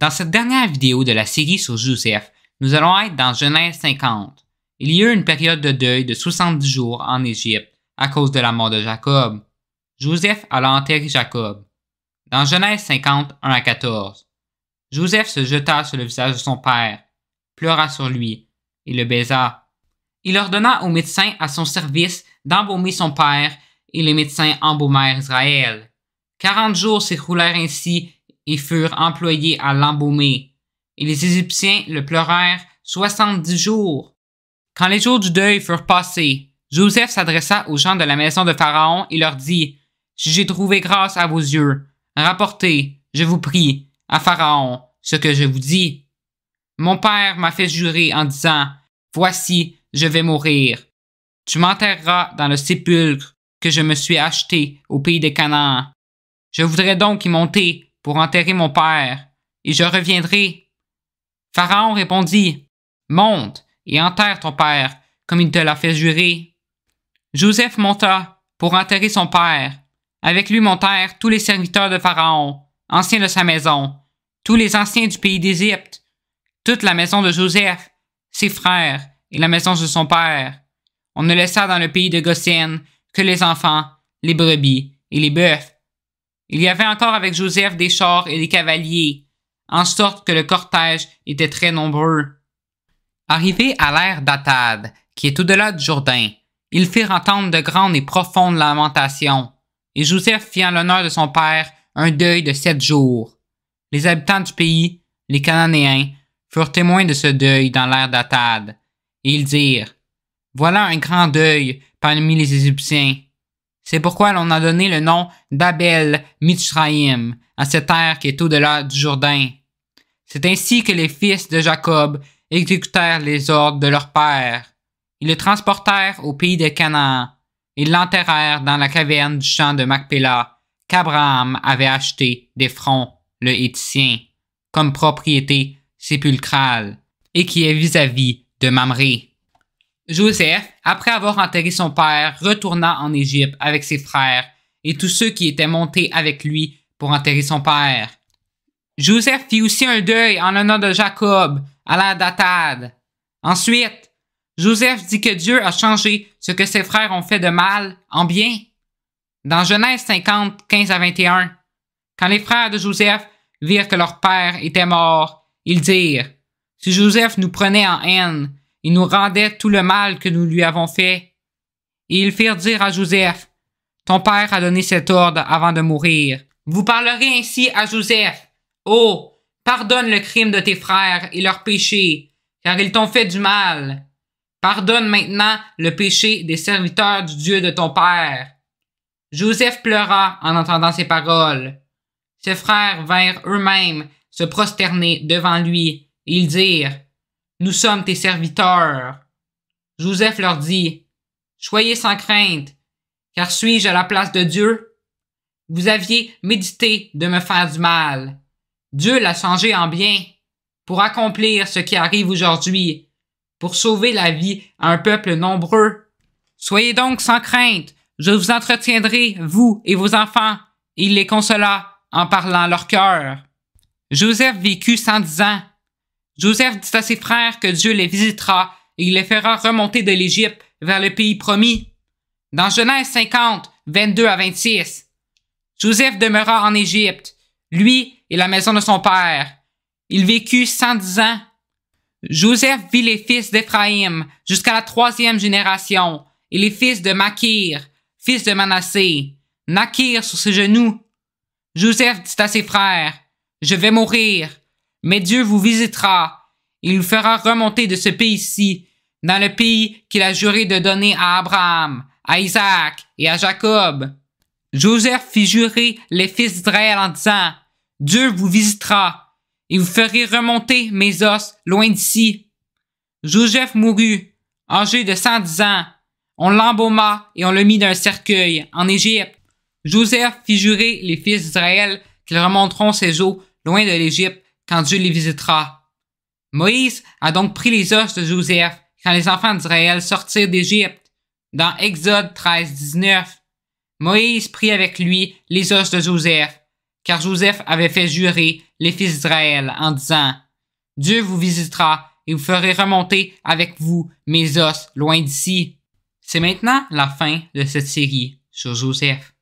Dans cette dernière vidéo de la série sur Joseph, nous allons être dans Genèse 50. Il y a eu une période de deuil de 70 jours en Égypte à cause de la mort de Jacob. Joseph alla enterrer Jacob. Dans Genèse 50, 1 à 14, Joseph se jeta sur le visage de son père, pleura sur lui et le baisa. Il ordonna aux médecins à son service d'embaumer son père et les médecins embaumèrent Israël. 40 jours s'écoulèrent ainsi et furent employés à l'embaumer. Et les Égyptiens le pleurèrent 70 jours. Quand les jours du deuil furent passés, Joseph s'adressa aux gens de la maison de Pharaon et leur dit: « Si j'ai trouvé grâce à vos yeux, rapportez, je vous prie, à Pharaon ce que je vous dis. Mon père m'a fait jurer en disant: Voici, je vais mourir. Tu m'enterreras dans le sépulcre que je me suis acheté au pays de Canaan. Je voudrais donc y monter pour enterrer mon père, et je reviendrai. » Pharaon répondit: « Monte et enterre ton père, comme il te l'a fait jurer. » Joseph monta pour enterrer son père. Avec lui montèrent tous les serviteurs de Pharaon, anciens de sa maison, tous les anciens du pays d'Égypte, toute la maison de Joseph, ses frères et la maison de son père. On ne laissa dans le pays de Goshen que les enfants, les brebis et les bœufs. Il y avait encore avec Joseph des chars et des cavaliers, en sorte que le cortège était très nombreux. Arrivés à l'ère d'Atad, qui est au-delà du Jourdain, ils firent entendre de grandes et profondes lamentations, et Joseph fit en l'honneur de son père un deuil de 7 jours. Les habitants du pays, les Cananéens, furent témoins de ce deuil dans l'ère d'Atad, et ils dirent: « Voilà un grand deuil parmi les Égyptiens. » C'est pourquoi l'on a donné le nom d'Abel Mitzraïm à cette terre qui est au-delà du Jourdain. C'est ainsi que les fils de Jacob exécutèrent les ordres de leur père. Ils le transportèrent au pays de Canaan et l'enterrèrent dans la caverne du champ de Macpéla qu'Abraham avait acheté d'Éphron, le Héthitien, comme propriété sépulcrale, et qui est vis-à-vis de Mamré. Joseph, après avoir enterré son père, retourna en Égypte avec ses frères et tous ceux qui étaient montés avec lui pour enterrer son père. Joseph fit aussi un deuil en l'honneur de Jacob à l'ère d'Atad. Ensuite, Joseph dit que Dieu a changé ce que ses frères ont fait de mal en bien. Dans Genèse 50, 15 à 21, quand les frères de Joseph virent que leur père était mort, ils dirent: « Si Joseph nous prenait en haine, il nous rendait tout le mal que nous lui avons fait. » Et ils firent dire à Joseph: « Ton père a donné cet ordre avant de mourir. Vous parlerez ainsi à Joseph: Oh, pardonne le crime de tes frères et leur péché, car ils t'ont fait du mal. Pardonne maintenant le péché des serviteurs du Dieu de ton père. » Joseph pleura en entendant ces paroles. Ses frères vinrent eux-mêmes se prosterner devant lui, et ils dirent: « Nous sommes tes serviteurs. » Joseph leur dit: « Soyez sans crainte, car suis-je à la place de Dieu? Vous aviez médité de me faire du mal. Dieu l'a changé en bien, pour accomplir ce qui arrive aujourd'hui, pour sauver la vie à un peuple nombreux. Soyez donc sans crainte, je vous entretiendrai, vous et vos enfants. » Et il les consola en parlant leur cœur. Joseph vécut 110 ans. Joseph dit à ses frères que Dieu les visitera et il les fera remonter de l'Égypte vers le pays promis. Dans Genèse 50, 22 à 26, Joseph demeura en Égypte, lui et la maison de son père. Il vécut 110 ans. Joseph vit les fils d'Éphraïm jusqu'à la 3e génération et les fils de Makir, fils de Manassé, Nakir sur ses genoux. Joseph dit à ses frères: « Je vais mourir, mais Dieu vous visitera. Il vous fera remonter de ce pays-ci, dans le pays qu'il a juré de donner à Abraham, à Isaac et à Jacob. » Joseph fit jurer les fils d'Israël en disant: « Dieu vous visitera, et vous ferez remonter mes os loin d'ici. » Joseph mourut, âgé de 110 ans. On l'embauma et on le mit dans un cercueil en Égypte. Joseph fit jurer les fils d'Israël qu'ils remonteront ces eaux loin de l'Égypte quand Dieu les visitera. Moïse a donc pris les os de Joseph quand les enfants d'Israël sortirent d'Égypte. Dans Exode 13, 19, Moïse prit avec lui les os de Joseph, car Joseph avait fait jurer les fils d'Israël en disant « Dieu vous visitera et vous ferez remonter avec vous mes os loin d'ici. » C'est maintenant la fin de cette série sur Joseph.